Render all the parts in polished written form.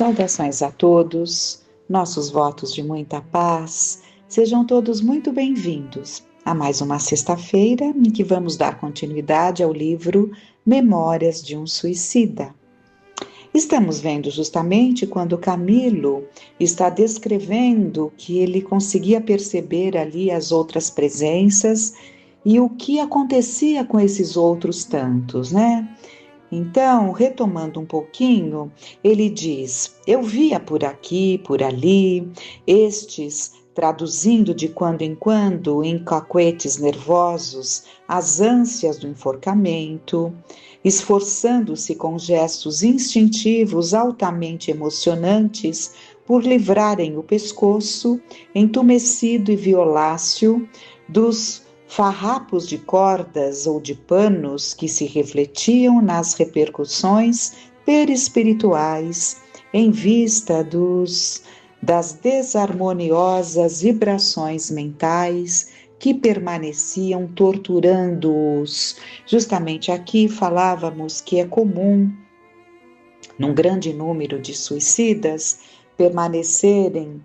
Saudações a todos, nossos votos de muita paz, sejam todos muito bem-vindos a mais uma sexta-feira em que vamos dar continuidade ao livro Memórias de um Suicida. Estamos vendo justamente quando Camilo está descrevendo que ele conseguia perceber ali as outras presenças e o que acontecia com esses outros tantos, né? Então, retomando um pouquinho, ele diz: eu via por aqui, por ali, estes traduzindo de quando em cacuetes nervosos as ânsias do enforcamento, esforçando-se com gestos instintivos altamente emocionantes por livrarem o pescoço, entumecido e violáceo, dos farrapos de cordas ou de panos que se refletiam nas repercussões perispirituais em vista das desarmoniosas vibrações mentais que permaneciam torturando-os. Justamente aqui falávamos que é comum, num grande número de suicidas, permanecerem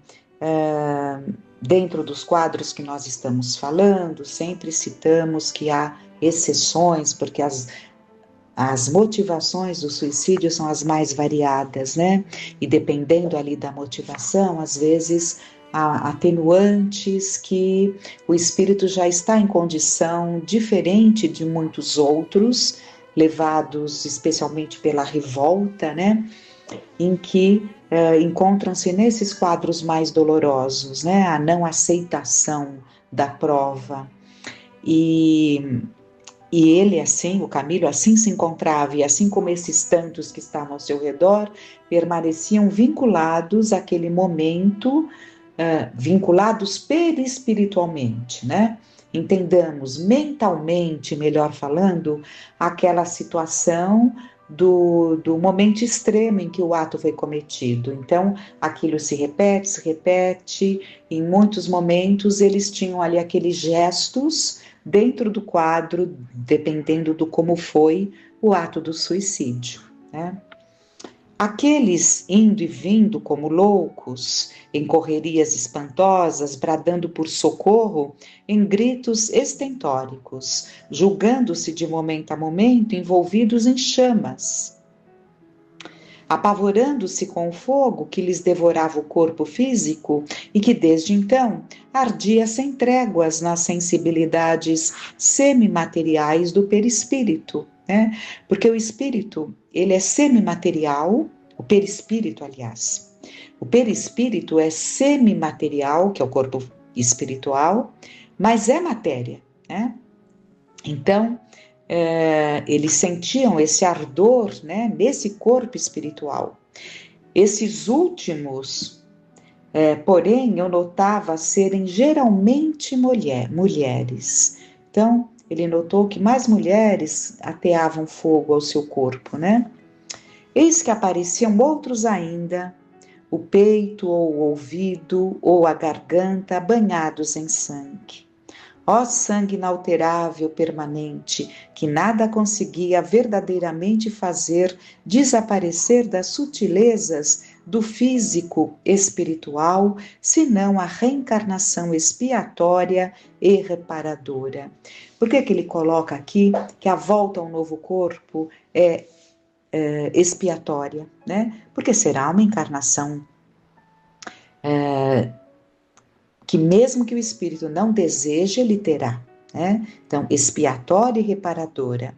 dentro dos quadros que nós estamos falando. Sempre citamos que há exceções, porque as motivações do suicídio são as mais variadas, né? E dependendo ali da motivação, às vezes há atenuantes que o espírito já está em condição diferente de muitos outros, levados especialmente pela revolta, né? Em que encontram-se nesses quadros mais dolorosos, né? A não aceitação da prova. E ele assim, o Camilo, assim se encontrava, e assim como esses tantos que estavam ao seu redor, permaneciam vinculados àquele momento, vinculados perispiritualmente, né? Entendamos mentalmente, melhor falando, aquela situação do momento extremo em que o ato foi cometido. Então, aquilo se repete, em muitos momentos eles tinham ali aqueles gestos dentro do quadro, dependendo do como foi o ato do suicídio, né? Aqueles indo e vindo como loucos, em correrias espantosas, bradando por socorro, em gritos estentóricos, julgando-se de momento a momento envolvidos em chamas, apavorando-se com o fogo que lhes devorava o corpo físico e que desde então ardia sem tréguas nas sensibilidades semimateriais do perispírito, né? Porque o espírito, ele é semimaterial, o perispírito, aliás. O perispírito é semimaterial, que é o corpo espiritual, mas é matéria, né? Então, eles sentiam esse ardor, né, nesse corpo espiritual. Esses últimos, porém, eu notava serem geralmente mulheres. Então, ele notou que mais mulheres ateavam fogo ao seu corpo, né? Eis que apareciam outros ainda, o peito ou o ouvido ou a garganta banhados em sangue. Ó sangue inalterável, permanente, que nada conseguia verdadeiramente fazer desaparecer das sutilezas do físico espiritual, senão a reencarnação expiatória e reparadora. Por que ele coloca aqui que a volta ao novo corpo é expiatória, né? Porque será uma encarnação que mesmo que o espírito não deseje, ele terá, né? Então, expiatória e reparadora.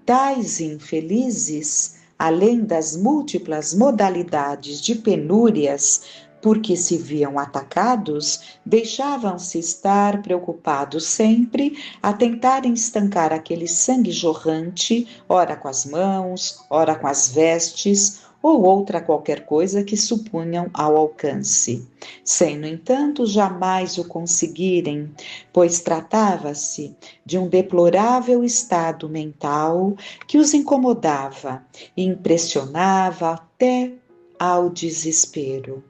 Tais infelizes, além das múltiplas modalidades de penúrias por que se viam atacados, deixavam-se estar preocupados sempre a tentarem estancar aquele sangue jorrante, ora com as mãos, ora com as vestes, ou outra qualquer coisa que supunham ao alcance, sem, no entanto, jamais o conseguirem, pois tratava-se de um deplorável estado mental que os incomodava e impressionava até ao desespero.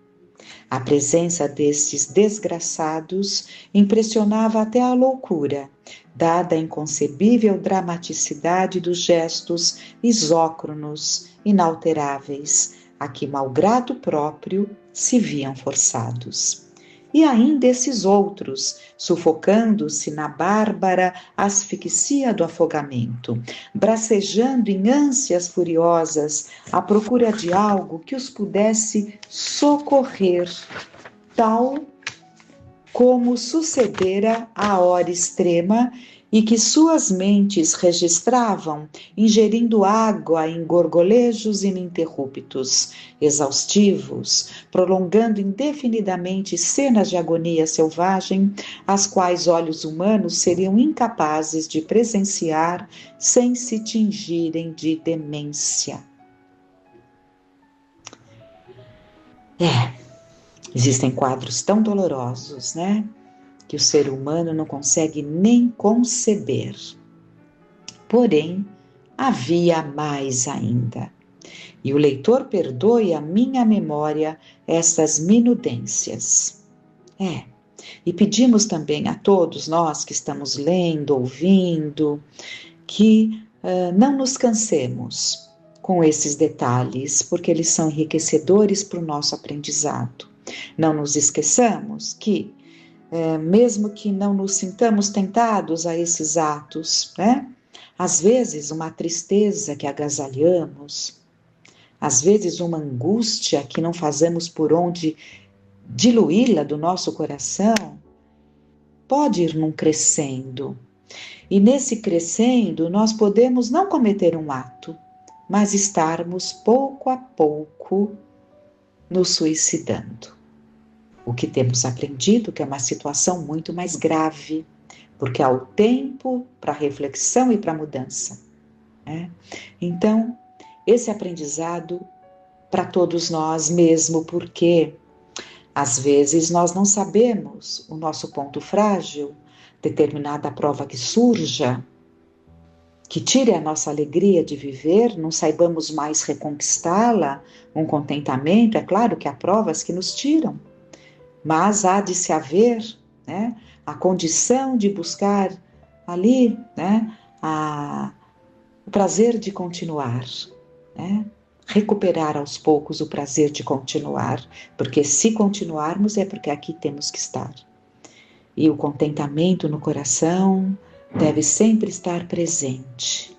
A presença destes desgraçados impressionava até a loucura, dada a inconcebível dramaticidade dos gestos isócronos, inalteráveis, a que, malgrado próprio, se viam forçados. E ainda esses outros, sufocando-se na bárbara asfixia do afogamento, bracejando em ânsias furiosas à procura de algo que os pudesse socorrer, tal como sucedera à hora extrema e que suas mentes registravam, ingerindo água em gorgolejos ininterruptos, exaustivos, prolongando indefinidamente cenas de agonia selvagem, as quais olhos humanos seriam incapazes de presenciar sem se tingirem de demência. Existem quadros tão dolorosos, né? Que o ser humano não consegue nem conceber. Porém, havia mais ainda. E o leitor perdoe a minha memória estas minudências. E pedimos também a todos nós que estamos lendo, ouvindo, que não nos cansemos com esses detalhes, porque eles são enriquecedores para o nosso aprendizado. Não nos esqueçamos que, mesmo que não nos sintamos tentados a esses atos, né? Às vezes uma tristeza que agasalhamos, às vezes uma angústia que não fazemos por onde diluí-la do nosso coração, pode ir num crescendo. E nesse crescendo nós podemos não cometer um ato, mas estarmos pouco a pouco nos suicidando. O que temos aprendido que é uma situação muito mais grave, porque há o tempo para reflexão e para mudança. Né? Então, esse aprendizado para todos nós mesmo, porque às vezes nós não sabemos o nosso ponto frágil, determinada prova que surja, que tire a nossa alegria de viver, não saibamos mais reconquistá-la, um contentamento, é claro que há provas que nos tiram, mas há de se haver, né, a condição de buscar ali, né, o prazer de continuar, né, recuperar aos poucos o prazer de continuar, porque se continuarmos é porque aqui temos que estar. E o contentamento no coração deve sempre estar presente.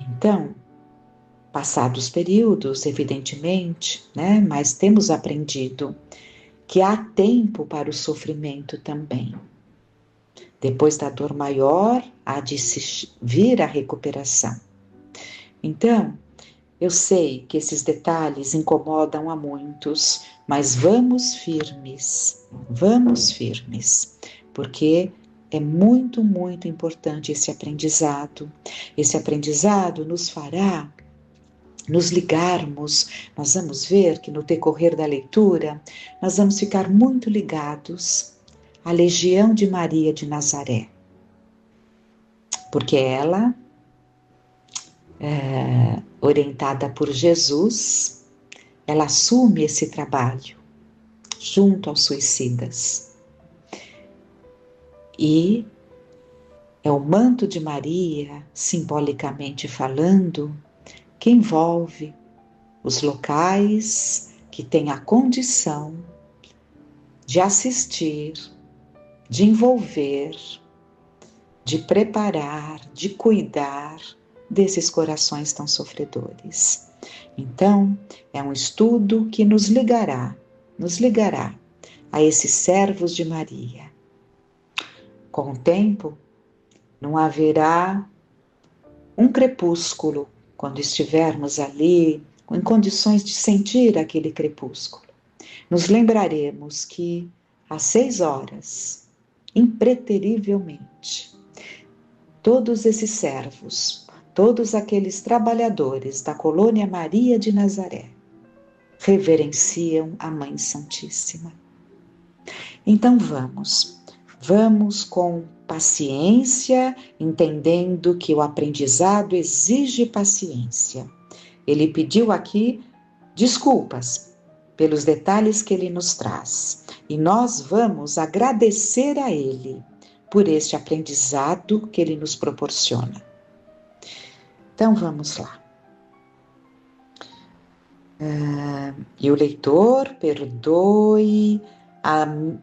Então, passados períodos, evidentemente, né, mas temos aprendido que há tempo para o sofrimento também. Depois da dor maior, há de se vir a recuperação. Então, eu sei que esses detalhes incomodam a muitos, mas vamos firmes, porque é muito, muito importante esse aprendizado. Esse aprendizado nos fará nos ligarmos. Nós vamos ver que no decorrer da leitura, nós vamos ficar muito ligados à Legião de Maria de Nazaré. Porque ela, orientada por Jesus, ela assume esse trabalho junto aos suicidas. E é o manto de Maria, simbolicamente falando, que envolve os locais que têm a condição de assistir, de envolver, de preparar, de cuidar desses corações tão sofredores. Então, é um estudo que nos ligará a esses servos de Maria. Com o tempo, não haverá um crepúsculo quando estivermos ali em condições de sentir aquele crepúsculo. Nos lembraremos que às 6 horas, impreterivelmente, todos esses servos, todos aqueles trabalhadores da colônia Maria de Nazaré, reverenciam a Mãe Santíssima. Então vamos com paciência, entendendo que o aprendizado exige paciência. Ele pediu aqui desculpas pelos detalhes que ele nos traz. E nós vamos agradecer a ele por este aprendizado que ele nos proporciona. Então vamos lá. E o leitor perdoe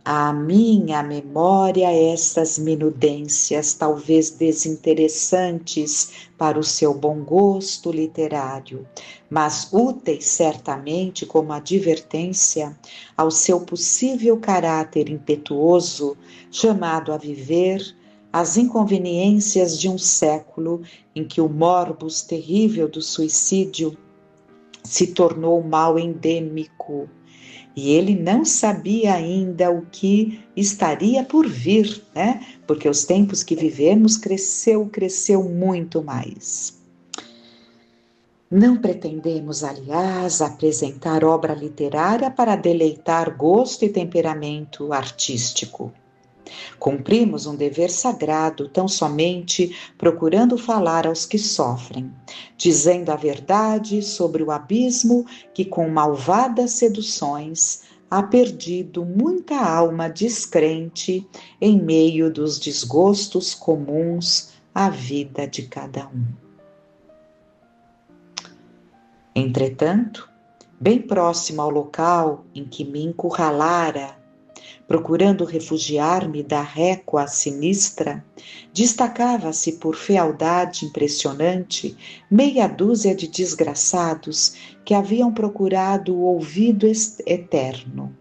a minha memória estas minudências, talvez desinteressantes para o seu bom gosto literário, mas úteis certamente como advertência ao seu possível caráter impetuoso, chamado a viver as inconveniências de um século em que o morbus terrível do suicídio se tornou mal endêmico, e ele não sabia ainda o que estaria por vir, né? Porque os tempos que vivemos cresceu muito mais. Não pretendemos, aliás, apresentar obra literária para deleitar gosto e temperamento artístico. Cumprimos um dever sagrado tão somente procurando falar aos que sofrem, dizendo a verdade sobre o abismo que com malvadas seduções há perdido muita alma descrente em meio dos desgostos comuns à vida de cada um. Entretanto, bem próximo ao local em que me encurralara, procurando refugiar-me da récua sinistra, destacava-se por fealdade impressionante meia dúzia de desgraçados que haviam procurado o ouvido eterno,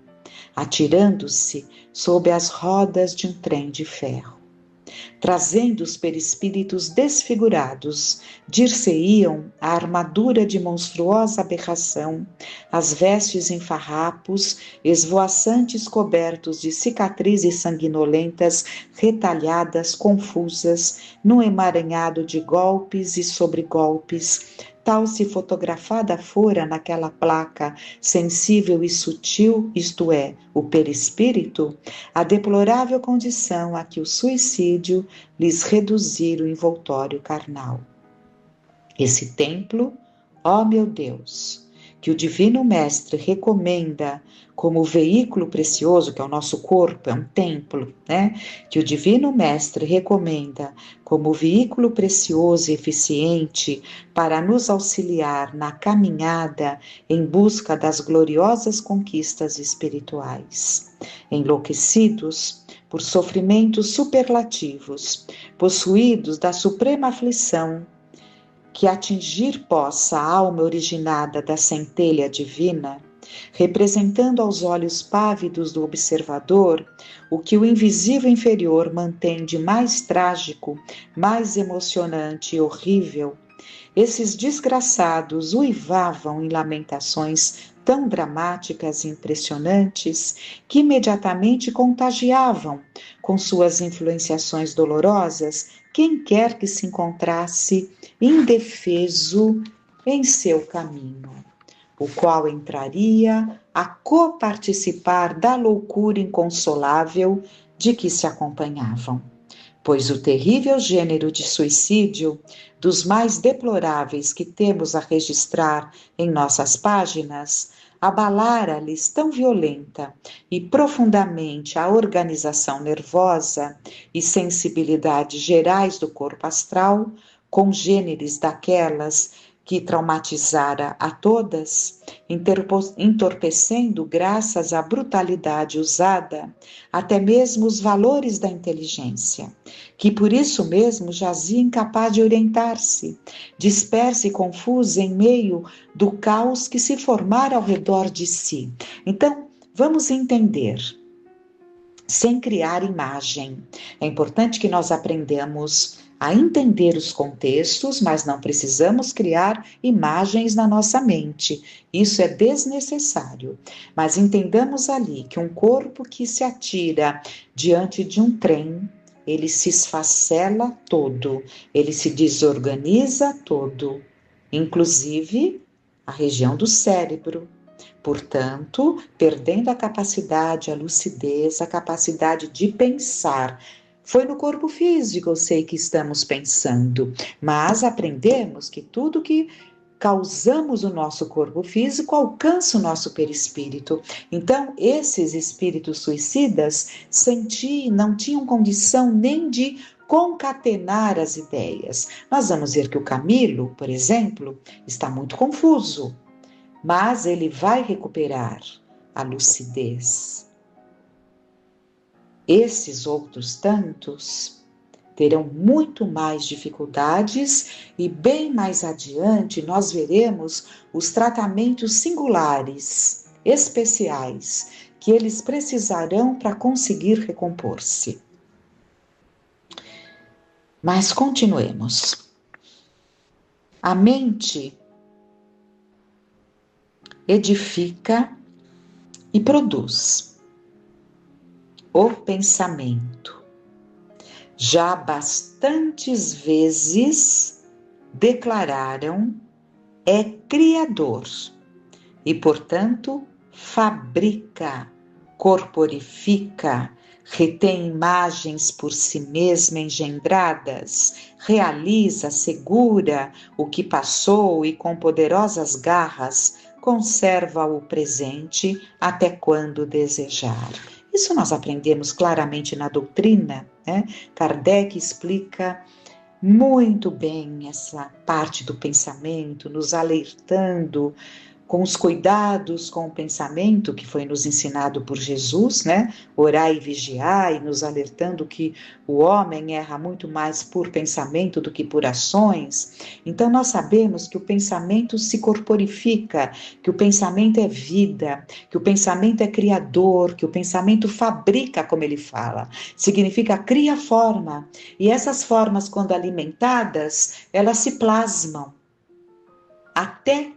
atirando-se sob as rodas de um trem de ferro. Trazendo os perispíritos desfigurados, dir-se-iam a armadura de monstruosa aberração, as vestes em farrapos, esvoaçantes cobertos de cicatrizes sanguinolentas, retalhadas, confusas, num emaranhado de golpes e sobregolpes, tal se fotografada fora naquela placa sensível e sutil, isto é, o perispírito, a deplorável condição a que o suicídio lhes reduzir o envoltório carnal. Esse templo, ó meu Deus, que o Divino Mestre recomenda como veículo precioso, que é o nosso corpo, é um templo, né? Que o Divino Mestre recomenda como veículo precioso e eficiente para nos auxiliar na caminhada em busca das gloriosas conquistas espirituais. Enlouquecidos por sofrimentos superlativos, possuídos da suprema aflição, que atingir possa a alma originada da centelha divina, representando aos olhos pávidos do observador o que o invisível inferior mantém de mais trágico, mais emocionante e horrível, esses desgraçados uivavam em lamentações tão dramáticas e impressionantes que imediatamente contagiavam, com suas influenciações dolorosas, quem quer que se encontrasse indefeso em seu caminho, o qual entraria a coparticipar da loucura inconsolável de que se acompanhavam. Pois o terrível gênero de suicídio, dos mais deploráveis que temos a registrar em nossas páginas, abalara-lhes tão violenta e profundamente a organização nervosa e sensibilidade gerais do corpo astral, congêneres daquelas que traumatizara a todas, entorpecendo, graças à brutalidade usada, até mesmo os valores da inteligência, que por isso mesmo jazia incapaz de orientar-se, dispersa e confusa em meio do caos que se formara ao redor de si. Então, vamos entender, sem criar imagem. É importante que nós aprendamos a entender os contextos, mas não precisamos criar imagens na nossa mente. Isso é desnecessário. Mas entendamos ali que um corpo que se atira diante de um trem, ele se esfacela todo, ele se desorganiza todo, inclusive a região do cérebro. Portanto, perdendo a capacidade, a lucidez, a capacidade de pensar. Foi no corpo físico, eu sei que estamos pensando, mas aprendemos que tudo que causamos no nosso corpo físico alcança o nosso perispírito. Então, esses espíritos suicidas não tinham condição nem de concatenar as ideias. Nós vamos ver que o Camilo, por exemplo, está muito confuso. mas ele vai recuperar a lucidez. Esses outros tantos terão muito mais dificuldades e bem mais adiante nós veremos os tratamentos singulares, especiais, que eles precisarão para conseguir recompor-se. Mas continuemos. A mente edifica e produz o pensamento. Já bastantes vezes declararam é criador e, portanto, fabrica, corporifica, retém imagens por si mesma engendradas, realiza, segura o que passou e com poderosas garras conserva o presente até quando desejar. Isso nós aprendemos claramente na doutrina, né? Kardec explica muito bem essa parte do pensamento, nos alertando com os cuidados com o pensamento que foi nos ensinado por Jesus, né? Orai e vigiai, nos alertando que o homem erra muito mais por pensamento do que por ações. Então nós sabemos que o pensamento se corporifica, que o pensamento é vida, que o pensamento é criador, que o pensamento fabrica, como ele fala. Significa cria forma. E essas formas, quando alimentadas, elas se plasmam. Até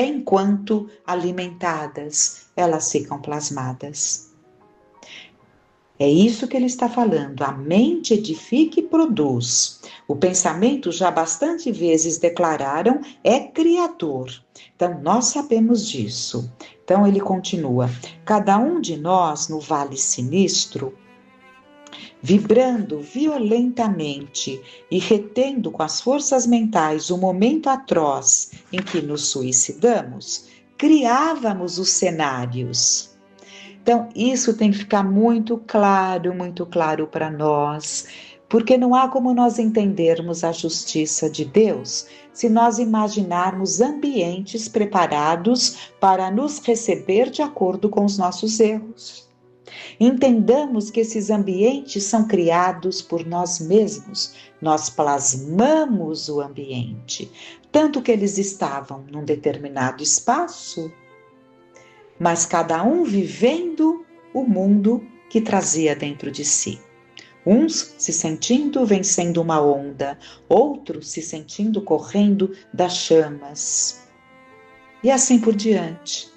enquanto alimentadas, elas ficam plasmadas. É isso que ele está falando. A mente edifica e produz. O pensamento, já bastante vezes declararam, é criador. Então, nós sabemos disso. Então, ele continua. Cada um de nós, no vale sinistro, vibrando violentamente e retendo com as forças mentais o momento atroz em que nos suicidamos, criávamos os cenários. Então, isso tem que ficar muito claro para nós, porque não há como nós entendermos a justiça de Deus se nós imaginarmos ambientes preparados para nos receber de acordo com os nossos erros. Entendamos que esses ambientes são criados por nós mesmos. Nós plasmamos o ambiente, tanto que eles estavam num determinado espaço, mas cada um vivendo o mundo que trazia dentro de si. Uns se sentindo vencendo uma onda, outros se sentindo correndo das chamas. E assim por diante.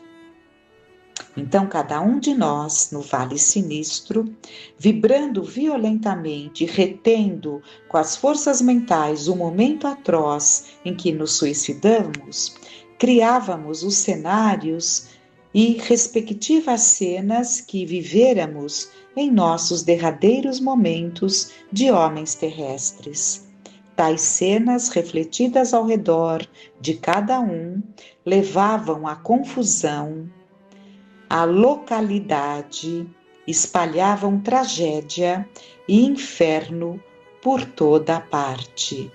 Então, cada um de nós, no vale sinistro, vibrando violentamente, retendo com as forças mentais o momento atroz em que nos suicidamos, criávamos os cenários e respectivas cenas que vivêramos em nossos derradeiros momentos de homens terrestres. Tais cenas, refletidas ao redor de cada um, levavam à confusão, a localidade, espalhavam tragédia e inferno por toda a parte,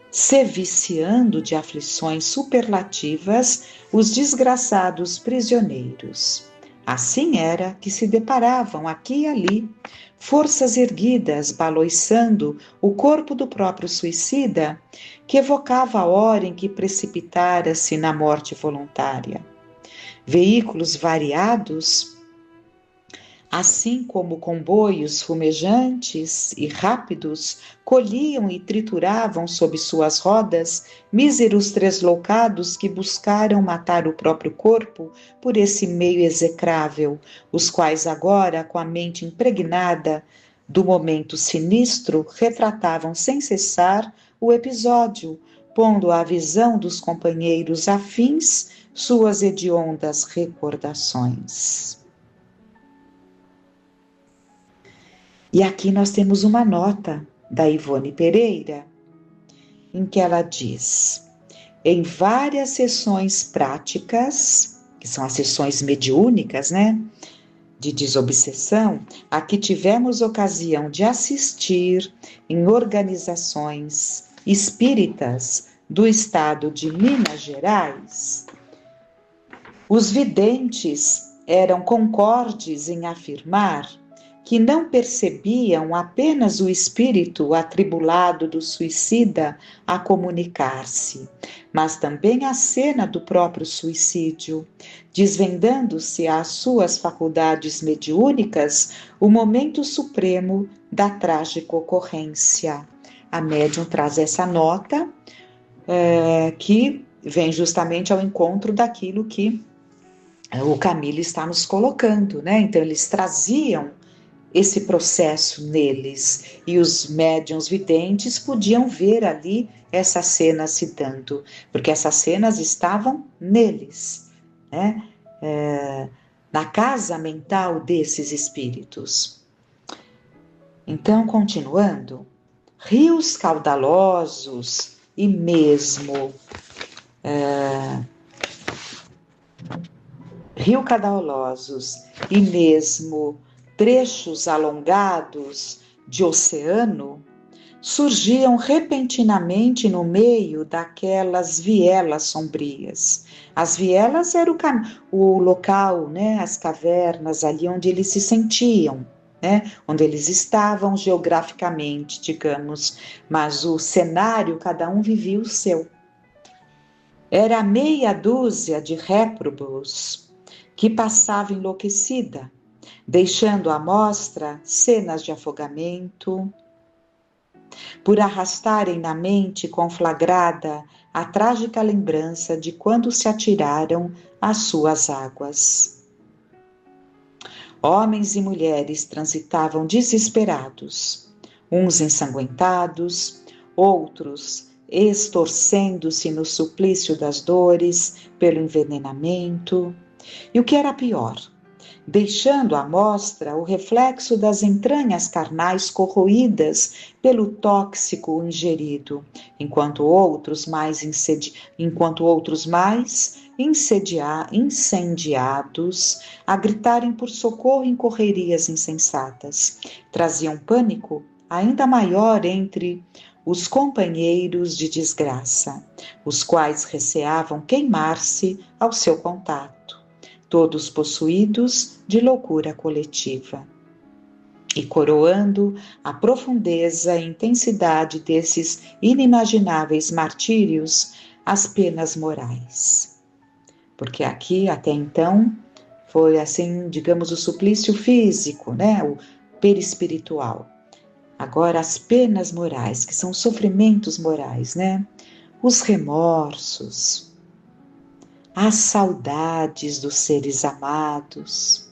se viciando de aflições superlativas os desgraçados prisioneiros. Assim era que se deparavam aqui e ali forças erguidas baloiçando o corpo do próprio suicida, que evocava a hora em que precipitara-se na morte voluntária. Veículos variados, assim como comboios fumejantes e rápidos, colhiam e trituravam sob suas rodas míseros tresloucados que buscaram matar o próprio corpo por esse meio execrável, os quais agora, com a mente impregnada do momento sinistro, retratavam sem cessar o episódio, pondo à visão dos companheiros afins suas hediondas recordações. E aqui nós temos uma nota da Ivone Pereira, em que ela diz: em várias sessões práticas, que são as sessões mediúnicas, né, de desobsessão, a que tivemos ocasião de assistir em organizações espíritas, do estado de Minas Gerais, os videntes eram concordes em afirmar que não percebiam apenas o espírito atribulado do suicida a comunicar-se, mas também a cena do próprio suicídio, desvendando-se às suas faculdades mediúnicas o momento supremo da trágica ocorrência. A médium traz essa nota que vem justamente ao encontro daquilo que o Camilo está nos colocando, né? Então eles traziam esse processo neles, e os médiuns videntes podiam ver ali essa cena se dando, porque essas cenas estavam neles, né? Na casa mental desses espíritos. Então, continuando, rios caudalosos e mesmo trechos alongados de oceano surgiam repentinamente no meio daquelas vielas sombrias. As vielas era o local, né, as cavernas ali onde eles se sentiam, né, onde eles estavam geograficamente, digamos, mas o cenário, cada um vivia o seu. Era meia dúzia de réprobos que passava enlouquecida, deixando à mostra cenas de afogamento, por arrastarem na mente conflagrada a trágica lembrança de quando se atiraram às suas águas. Homens e mulheres transitavam desesperados, uns ensanguentados, outros estorcendo-se no suplício das dores pelo envenenamento, e o que era pior, deixando à mostra o reflexo das entranhas carnais corroídas pelo tóxico ingerido, enquanto outros mais incendiados a gritarem por socorro em correrias insensatas, traziam pânico ainda maior entre os companheiros de desgraça, os quais receavam queimar-se ao seu contato, todos possuídos de loucura coletiva. E coroando a profundeza e intensidade desses inimagináveis martírios, as penas morais. Porque aqui, até então, foi assim, digamos, o suplício físico, né? O perispiritual. Agora, as penas morais, que são sofrimentos morais, né? Os remorsos, as saudades dos seres amados,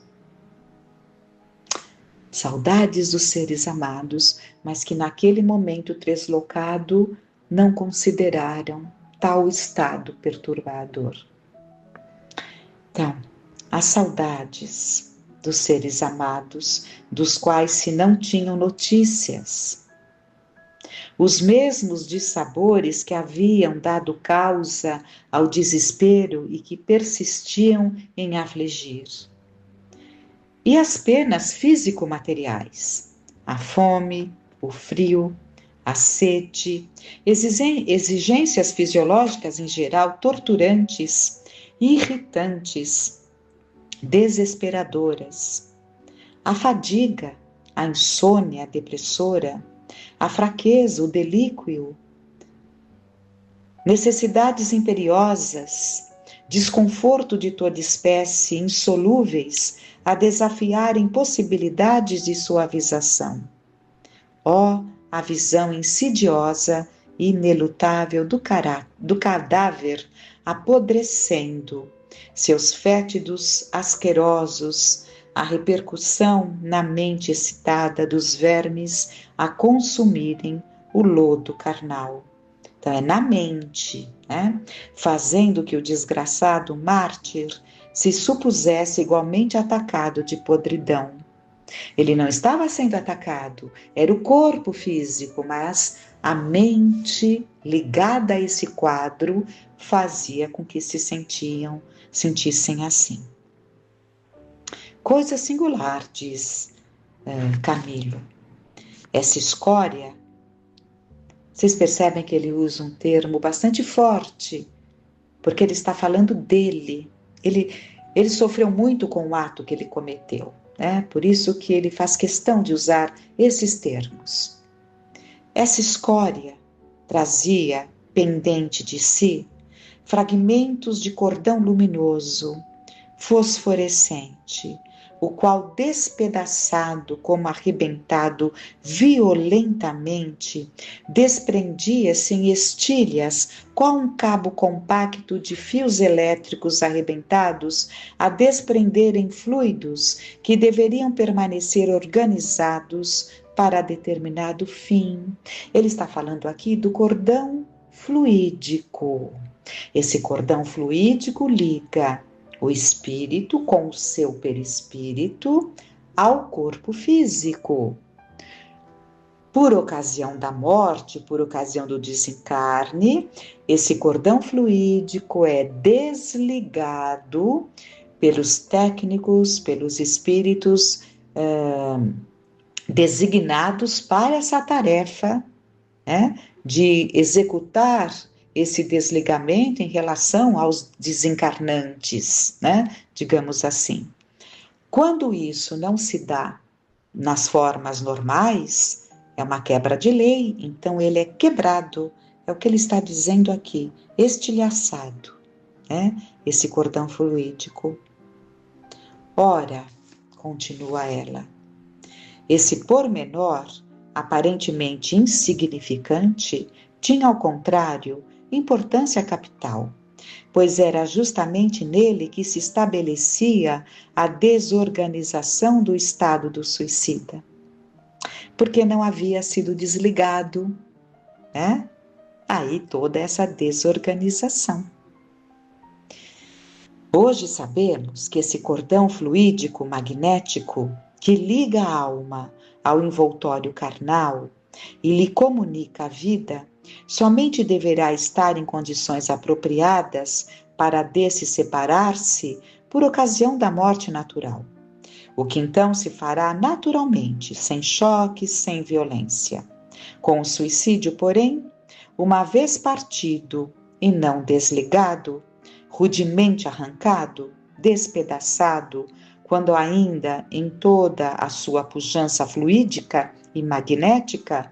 mas que naquele momento deslocado não consideraram tal estado perturbador. Então, as saudades dos seres amados, dos quais se não tinham notícias, os mesmos dissabores que haviam dado causa ao desespero e que persistiam em afligir. E as penas físico-materiais, a fome, o frio, a sede, exigências fisiológicas em geral torturantes, irritantes, desesperadoras, a fadiga, a insônia depressora, a fraqueza, o delíquio, necessidades imperiosas, desconforto de toda espécie, insolúveis, a desafiarem possibilidades de suavização. Ó, a visão insidiosa e inelutável do cadáver apodrecendo, seus fétidos asquerosos, a repercussão na mente excitada dos vermes a consumirem o lodo carnal. Então é na mente, né? Fazendo que o desgraçado mártir se supusesse igualmente atacado de podridão. Ele não estava sendo atacado, era o corpo físico, mas a mente ligada a esse quadro fazia com que se sentissem assim. Coisa singular, diz Camilo. Essa escória Vocês percebem que ele usa um termo bastante forte, porque ele está falando dele. Ele sofreu muito com o ato que ele cometeu, né? Por isso que ele faz questão de usar esses termos. Essa escória trazia pendente de si fragmentos de cordão luminoso, fosforescente, o qual, despedaçado como arrebentado violentamente, desprendia-se em estilhas, qual um cabo compacto de fios elétricos arrebentados a desprenderem fluidos que deveriam permanecer organizados para determinado fim. Ele está falando aqui do cordão fluídico. Esse cordão fluídico liga o espírito com o seu perispírito ao corpo físico. Por ocasião da morte, por ocasião do desencarne, esse cordão fluídico é desligado pelos técnicos, pelos espíritos designados para essa tarefa, né, de executar esse desligamento em relação aos desencarnantes, né, digamos assim. Quando isso não se dá nas formas normais, é uma quebra de lei, então ele é quebrado, é o que ele está dizendo aqui, estilhaçado, né, esse cordão fluídico. Ora, continua ela, esse pormenor, aparentemente insignificante, tinha, ao contrário, importância capital, pois era justamente nele que se estabelecia a desorganização do estado do suicida, porque não havia sido desligado, né? Aí toda essa desorganização. Hoje sabemos que esse cordão fluídico magnético que liga a alma ao envoltório carnal e lhe comunica a vida, somente deverá estar em condições apropriadas para desse separar-se por ocasião da morte natural, o que então se fará naturalmente, sem choque, sem violência. Com o suicídio, porém, uma vez partido e não desligado, rudemente arrancado, despedaçado, quando ainda em toda a sua pujança fluídica e magnética,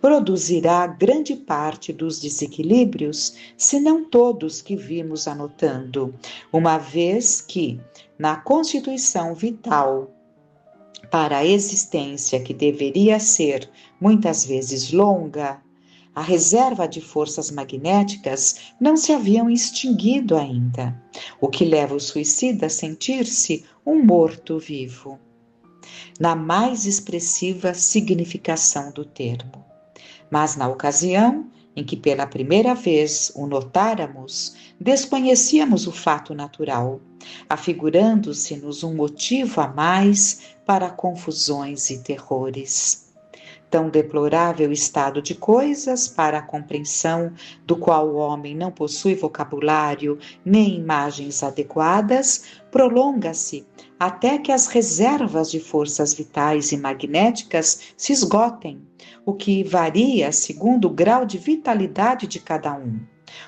produzirá grande parte dos desequilíbrios, se não todos que vimos anotando, uma vez que, na constituição vital para a existência que deveria ser muitas vezes longa, a reserva de forças magnéticas não se haviam extinguido ainda, o que leva o suicida a sentir-se um morto-vivo, na mais expressiva significação do termo. Mas na ocasião em que pela primeira vez o notáramos, desconhecíamos o fato natural, afigurando-se-nos um motivo a mais para confusões e terrores. Tão deplorável estado de coisas para a compreensão do qual o homem não possui vocabulário nem imagens adequadas, prolonga-se até que as reservas de forças vitais e magnéticas se esgotem, o que varia segundo o grau de vitalidade de cada um.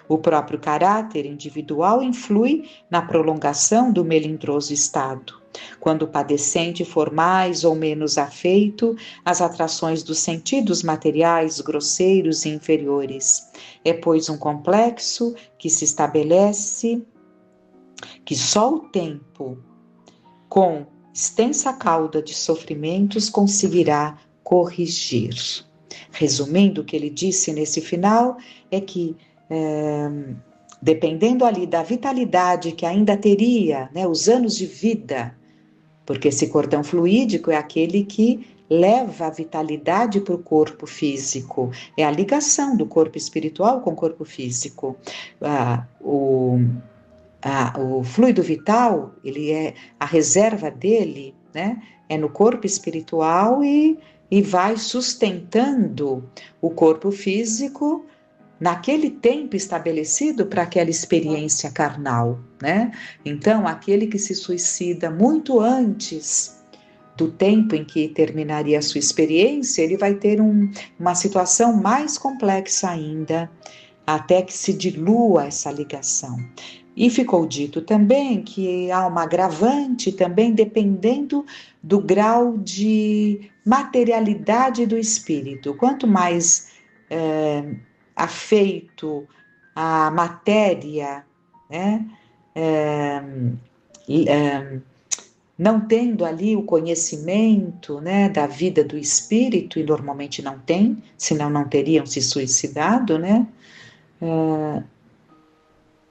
O próprio caráter individual influi na prolongação do melindroso estado, quando o padecente for mais ou menos afeito às atrações dos sentidos materiais grosseiros e inferiores. É, pois, um complexo que se estabelece, que só o tempo, com extensa cauda de sofrimentos, conseguirá corrigir. Resumindo, o que ele disse nesse final é que, dependendo ali da vitalidade que ainda teria, né, os anos de vida, porque esse cordão fluídico é aquele que leva a vitalidade para o corpo físico, é a ligação do corpo espiritual com o corpo físico. O fluido vital, ele é a reserva dele, né, é no corpo espiritual e vai sustentando o corpo físico naquele tempo estabelecido para aquela experiência carnal, né? Então, aquele que se suicida muito antes do tempo em que terminaria a sua experiência, ele vai ter uma situação mais complexa ainda, até que se dilua essa ligação. E ficou dito também que há uma agravante também dependendo do grau de materialidade do espírito. Quanto mais afeito à matéria, né, não tendo ali o conhecimento, né, da vida do espírito, e normalmente não tem, senão não teriam se suicidado, né,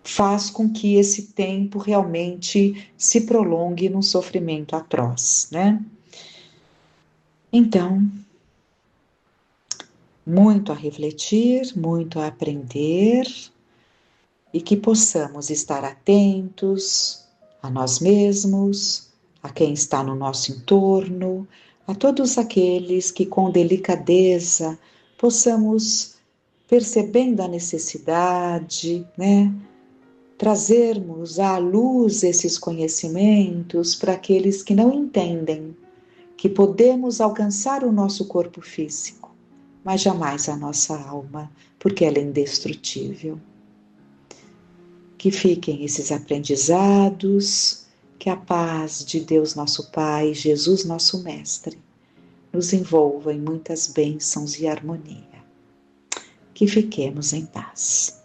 faz com que esse tempo realmente se prolongue num sofrimento atroz, né? Então, muito a refletir, muito a aprender, e que possamos estar atentos a nós mesmos, a quem está no nosso entorno, a todos aqueles que com delicadeza possamos, percebendo a necessidade, né, trazermos à luz esses conhecimentos para aqueles que não entendem que podemos alcançar o nosso corpo físico, mas jamais a nossa alma, porque ela é indestrutível. Que fiquem esses aprendizados, que a paz de Deus nosso Pai, Jesus nosso Mestre, nos envolva em muitas bênçãos e harmonia. Que fiquemos em paz.